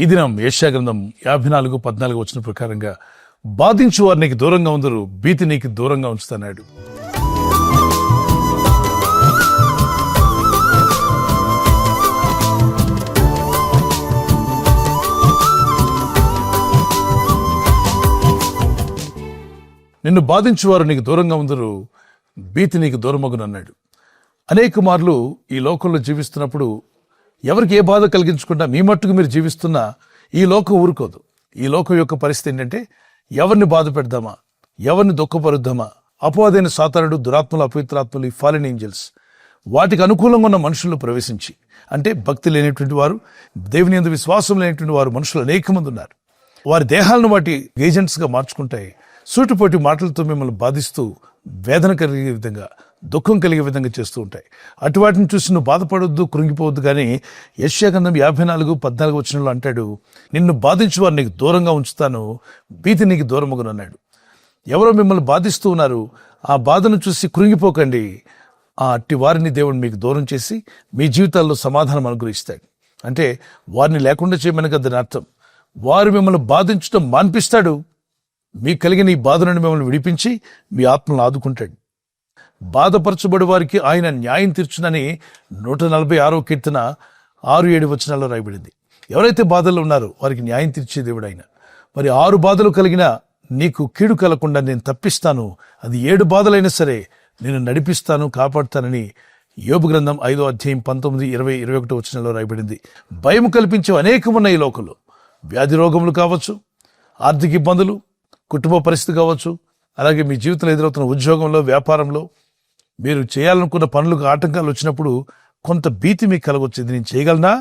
ఈ దినం యెషయా గ్రంథం 54:14 వచ్చిన ప్రకారంగా బాధించు వారు నీకు దూరంగా ఉందరు, భీతి నీకు దూరంగా ఉంచుతున్నాడు. నిన్ను బాధించువారు నీకు దూరంగా ఉందరు, భీతి నీకు దూరమగునన్నాడు. అనేక మార్లు ఈ లోకంలో జీవిస్తున్నప్పుడు ఎవరికి ఏ బాధ కలిగించకుండా మీ మట్టుకు మీరు జీవిస్తున్నా ఈ లోకం ఊరుకోదు. ఈ లోకం యొక్క పరిస్థితి ఏంటంటే ఎవరిని బాధ పెడదామా, ఎవరిని దుఃఖపరుద్దామా, అపవాదైన సాతానుడు, దురాత్మలు, అపవిత్రాత్మలు, ఈ ఫాలెన్ ఏంజల్స్ వాటికి అనుకూలంగా ఉన్న మనుషులను ప్రవేశించి, అంటే భక్తి లేనటువంటి వారు, దేవుని యందు విశ్వాసం లేనటువంటి వారు మనుషులు అనేక మంది ఉన్నారు. వారి దేహాలను వాటి ఏజెంట్స్గా మార్చుకుంటాయి. సూటిపోటి మాటలతో మిమ్మల్ని బాధిస్తూ వేదన కలిగే విధంగా, దుఃఖం కలిగే విధంగా చేస్తూ ఉంటాయి. అటువాటిని చూసి నువ్వు బాధపడొద్దు, కృంగిపోవద్దు. కానీ యెషయా గ్రంథం 54:14 వచనంలో అంటాడు, నిన్ను బాధించు వారు నీకు దూరంగా ఉంచుతాను, భీతి నీకు దూరమగునన్నాడు. ఎవరో మిమ్మల్ని బాధిస్తూ ఉన్నారు, ఆ బాధను చూసి కృంగిపోకండి. ఆ అట్టి వారిని దేవుడు మీకు దూరం చేసి మీ జీవితాల్లో సమాధానం అనుగ్రహిస్తాడు. అంటే వారిని లేకుండా చేయమని కదా దాని అర్థం. వారు మిమ్మల్ని బాధించడం మాన్పిస్తాడు. మీకు కలిగిన ఈ బాధ నుండి మిమ్మల్ని విడిపించి మీ ఆత్మను ఆదుకుంటాడు. బాధపరచబడి వారికి ఆయన న్యాయం తీర్చునని 146వ కీర్తన 6-7 వచనాల్లో రాయబడింది. ఎవరైతే బాధల్లో ఉన్నారో వారికి న్యాయం తీర్చే దేవుడు ఆయన. మరి 6 బాధలు కలిగిన నీకు కీడు కలగకుండా నేను తప్పిస్తాను, అది 7 బాధలైనా సరే నేను నడిపిస్తాను, కాపాడుతానని యోబు గ్రంథం 5వ అధ్యాయం 19, 20, 21 వచనాల్లో రాయబడింది. భయం కల్పించే అనేకం ఉన్నాయి ఈ లోకంలో. వ్యాధి రోగములు కావచ్చు, ఆర్థిక ఇబ్బందులు, కుటుంబ పరిస్థితి కావచ్చు, అలాగే మీ జీవితంలో ఎదురవుతున్న ఉద్యోగంలో, వ్యాపారంలో, మీరు చేయాలనుకున్న పనులకు ఆటంకాలు వచ్చినప్పుడు కొంత భీతి మీకు కలగొచ్చు. ఇది నేను చేయగలనా,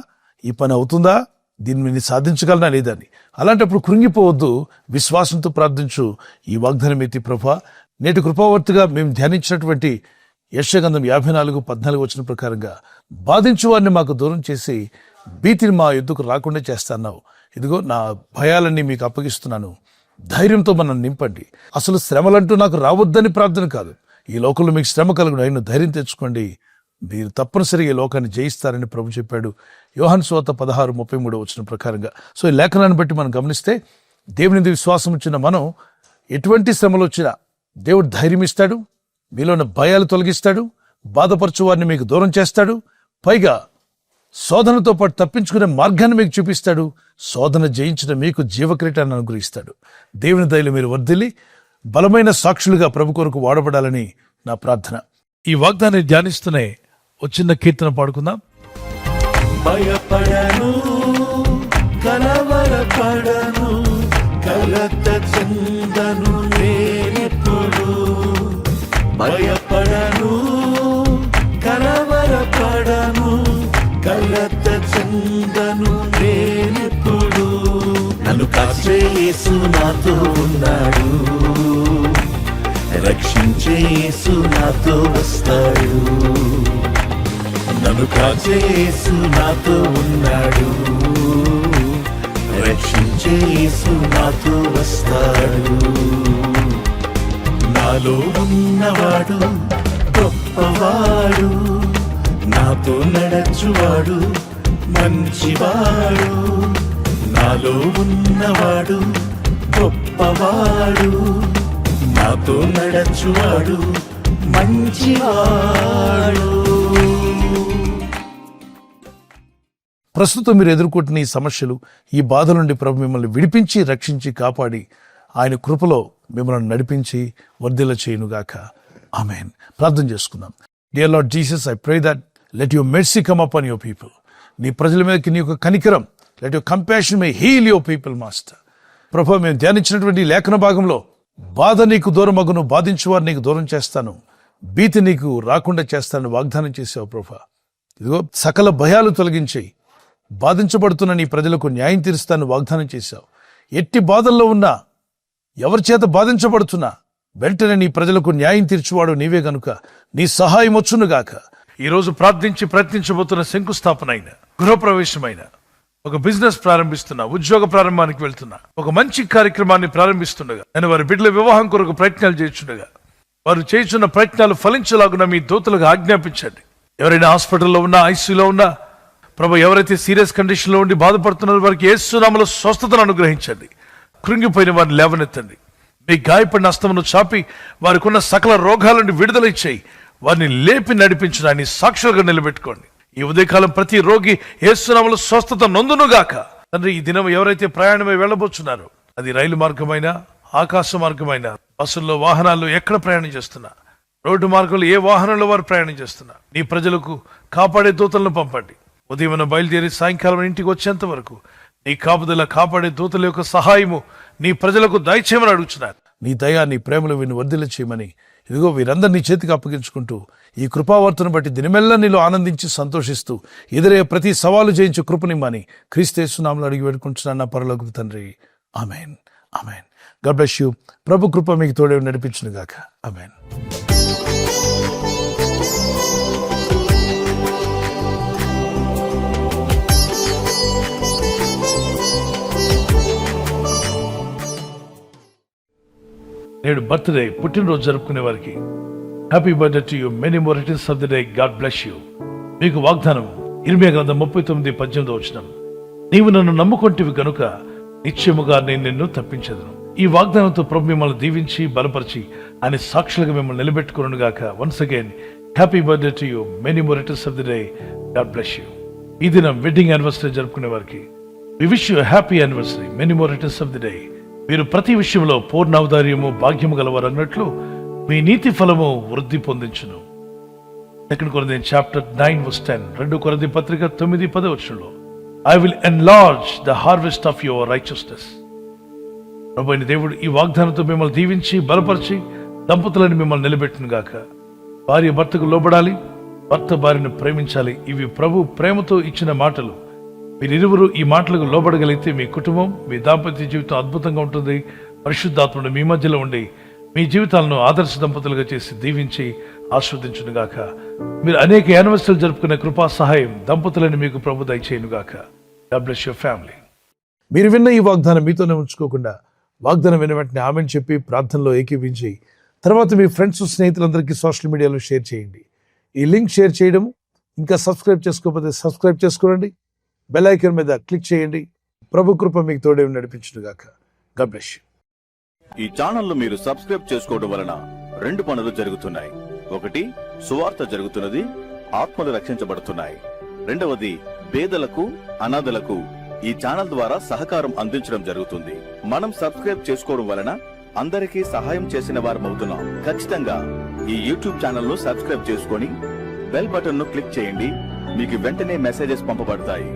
ఈ పని అవుతుందా, దీన్ని నేను సాధించగలనా లేదని. అలాంటప్పుడు కృంగిపోవద్దు, విశ్వాసంతో ప్రార్థించు. ఈ వాగ్దానం ఎత్తి ప్రభా, నేటి కృపావర్తిగా మేము ధ్యానించినటువంటి యెషయా గ్రంథం 54:14 వచ్చిన ప్రకారంగా బాధించు వారిని మాకు దూరం చేసి భీతిని మా ఎద్దుకు రాకుండా చేస్తున్నావు. ఇదిగో నా భయాలన్నీ మీకు అప్పగిస్తున్నాను, ధైర్యంతో మనం నింపండి. అసలు శ్రమలంటూ నాకు రావద్దని ప్రార్థన కాదు, ఈ లోకంలో మీకు శ్రమ కలుగును, అయిన ధైర్యం తెచ్చుకోండి, మీరు తప్పనిసరిగా ఈ లోకాన్ని జయిస్తారని ప్రభు చెప్పాడు. యోహాను సువార్త 16:33 వచ్చిన ప్రకారంగా. సో ఈ లేఖనాన్ని బట్టి మనం గమనిస్తే దేవుని విశ్వాసం వచ్చిన మనం ఎటువంటి శ్రమలు వచ్చినా దేవుడు ధైర్యం ఇస్తాడు, మీలో ఉన్న భయాలు తొలగిస్తాడు, బాధపరచు వారిని మీకు దూరం చేస్తాడు, పైగా శోధనతో పాటు తప్పించుకునే మార్గాన్ని మీకు చూపిస్తాడు, శోధన జయించిన మీకు జీవక్రీటాన్ని అనుగ్రహిస్తాడు. దేవుని దయలో మీరు వర్ధిల్లి బలమైన సాక్షులుగా ప్రభు కొరకు వాడబడాలని నా ప్రార్థన. ఈ వాగ్దాన్ని ధ్యానిస్తూనే ఒక చిన్న కీర్తన పాడుకుందాం. భయపడను, కలవరపడను, కలత చెందను నేనెప్పుడు. భయపడను, కలవరపడను, కలత చెందను నేనెప్పుడు. నన్ను కాచే యేసు నాతో ఉన్నాడు, రక్షించే యేసు నాతో వస్తాడు. నన్ను కాచే యేసు నాతో ఉన్నాడు, రక్షించే యేసు నాతో వస్తాడు. నాలో ఉన్నవాడు గొప్పవాడు, నాతో నడచువాడు మంచివాడు. నాలో ఉన్నవాడు గొప్పవాడు, నాతో నడచువాడు మంచివాడు. ప్రస్తుతం మీరు ఎదుర్కొంటున్న ఈ సమస్యలు, ఈ బాధల నుండి ప్రభు మిమ్మల్ని విడిపించి, రక్షించి, కాపాడి ఆయన కృపలో మిమ్మల్ని నడిపించి వర్ధిల్ల చేయునుగాక. ఆమేన్. ప్రార్థన చేసుకుందాం. Dear lord Jesus, I pray that let your mercy come upon your people. నీ ప్రజల మీదకి నీ యొక్క కనికరం, let your compassion may heal your people master. ప్రభు, మేము ధ్యానించినటువంటి లేఖన భాగంలో బాధ నీకు దూరం అగును, బాధించువారు నీకు దూరం చేస్తాను, భీతి నీకు రాకుండా చేస్తాను వాగ్దానం చేసావు ప్రభు. ఇదిగో సకల భయాలు తొలగించి బాధించబడుతున్న నీ ప్రజలకు న్యాయం తీరుస్తాను వాగ్దానం చేశావు. ఎట్టి బాధల్లో ఉన్నా, ఎవరి చేత బాధించబడుతున్నా వెంటనే నీ ప్రజలకు న్యాయం తీర్చువాడు నీవే గనుక నీ సహాయం వచ్చునుగాక. ఈరోజు ప్రార్థించి ప్రయత్నించబోతున్న శంకుస్థాపన అయిన, గృహప్రవేశమైన, ఒక బిజినెస్ ప్రారంభిస్తున్నా, ఉద్యోగ ప్రారంభానికి వెళ్తున్నా, ఒక మంచి కార్యక్రమాన్ని ప్రారంభిస్తుండగా, నేను వారి బిడ్డల వివాహం కొరకు ప్రయత్నాలు చేస్తుండగా, వారు చేస్తున్న ప్రయత్నాలు ఫలించలాగున మీ దూతలకు ఆజ్ఞాపించండి. ఎవరైనా హాస్పిటల్లో ఉన్నా, ఐసీయూలో ఉన్నా, ప్రభు, ఎవరైతే సీరియస్ కండిషన్లో ఉండి బాధపడుతున్నారో వారికి యేసు నామములో స్వస్థతను అనుగ్రహించండి. కృంగిపోయిన వారిని లేవనెత్తండి. మీ గాయపడిన హస్తమును చాపి వారికి ఉన్న సకల రోగాల నుండి విడుదల ఇచ్చేయి. వారిని లేపి నడిపించిన ఆయన సాక్షులుగా నిలబెట్టుకోండి. ఈ ఉదయకాలం ప్రతి రోగి యేసు నామములో స్వస్థత నొందునుగాక. తండ్రి, ఈ దినం ఎవరైతే ప్రయాణమై వెళ్ళబోతున్నారో, అది రైలు మార్గమైన, ఆకాశ మార్గమైన, బస్సుల్లో, వాహనాల్లో ఎక్కడ ప్రయాణం చేస్తున్నా, రోడ్డు మార్గంలో ఏ వాహనంలో వారు ప్రయాణం చేస్తున్నా, నీ ప్రజలకు కాపాడే దూతలను పంపండి. ఉదయం బయలుదేరి సాయంకాలం ఇంటికి వచ్చేంత వరకు నీ కాపుదల, కాపాడే దూతల యొక్క సహాయము నీ ప్రజలకు దయచేయమని అడుగుతున్నారు. నీ దయా, నీ ప్రేమలు వీరిని వర్ధిల్ల చేయమని ఇదిగో వీరందరినీ చేతికి అప్పగించుకుంటూ ఈ కృపావర్తను బట్టి దినమెల్లా నీలో ఆనందించి సంతోషిస్తూ ఎదురయ్యే ప్రతి సవాలు జయించే కృపనిమ్మని క్రీస్తు యేసు నామములో అడిగి వేడుకుంటున్నాను నా పరలోకపు తండ్రి. Amen, amen. God bless you. ప్రభు కృప మీకు తోడే నడిపించును గాక. ఆమెన్. నేడు బర్త్డే, పుట్టినరోజు జరుపుకునే వారికి happy birthday to you, many more returns of the day. God bless you. మీకు వాగ్దానం ఇర్మియా గ్రంథం 39:18 నీవు నన్ను నమ్ముకొంటివి గనుక నిశ్చయముగా నేను నిన్ను తప్పించెదను. ఈ వాగ్దానంతో ప్రభు మిమ్మల్ని దీవించి బలపరిచి ఆయన సాక్షులుగా మిమ్మల్ని నిలబెట్టుకును గాక. Once again happy birthday to you, many more returns of the day. God bless you. ఈ దినం వెడ్డింగ్ యానివర్సరీ జరుపుకునే వారికి we wish you happy anniversary, many more returns of the day. మీరు ప్రతి విషయంలో పూర్ణావధార్యము, భాగ్యము గలవారు అన్నట్లు మీ నీతి ఫలము వృద్ధి పొందించును. 2 కొరింథీయులు చాప్టర్ 9:10, 2 కొరింథీ పత్రిక 9:10 I will enlarge the harvest of your righteousness. ప్రభు అయిన దేవుడు ఈ వాగ్దానంతో మిమ్మల్ని దీవించి బలపరిచి దంపతులను మిమ్మల్ని నిలబెట్టును గాక. భార్య భర్తకు లోబడాలి, భర్త భార్యను ప్రేమించాలి. ఇవి ప్రభు ప్రేమతో ఇచ్చిన మాటలు. మీరిరువురు ఈ మాటలకు లోబడగలిగితే మీ కుటుంబం, మీ దాంపత్య జీవితం అద్భుతంగా ఉంటుంది. పరిశుద్ధాత్ముడు మీ మధ్యలో ఉండి మీ జీవితాలను ఆదర్శ దంపతులుగా చేసి దీవించి ఆస్వాదించునుగాక. మీరు అనేక యానివర్సరీలు జరుపుకునే కృపా సహాయం దంపతులను మీకు ప్రభు దయచేయునుగాక. God bless your family. మీరు విన్న ఈ వాగ్దానం మీతోనే ఉంచుకోకుండా వాగ్దానం విన్న వెంటనే ఆమెను చెప్పి ప్రార్థనలో ఏకీవించి తర్వాత మీ ఫ్రెండ్స్, స్నేహితులందరికీ సోషల్ మీడియాలో షేర్ చేయండి. ఈ లింక్ షేర్ చేయడం, ఇంకా సబ్స్క్రైబ్ చేసుకోకపోతే సబ్స్క్రైబ్ చేసుకోండి. బెల్ ఐకాన్ మీద క్లిక్ చేయండి. ప్రభు కృప మీకు తోడే నడిపించునుగాక. God bless you. ఈ ఛానల్ మీరు సబ్స్క్రైబ్ చేసుకోవడం వలన 2 పనులు జరుగుతున్నాయి. ఒకటి, సువార్త జరుగుతున్నది, ఆత్మలు రక్షించబడుతున్నాయి. రెండవది, పేదలకు, అనాథలకు ఈ ఛానల్ ద్వారా సహకారం అందించడం జరుగుతుంది. మనం సబ్స్క్రైబ్ చేసుకోవడం వలన అందరికీ సహాయం చేసిన వారమవుతున్నాం. ఖచ్చితంగా ఈ యూట్యూబ్ ఛానల్ ను సబ్స్క్రైబ్ చేసుకొని బెల్ బటన్ ను క్లిక్ చేయండి. మీకు వెంటనే మెసేజెస్ పంపబడతాయి.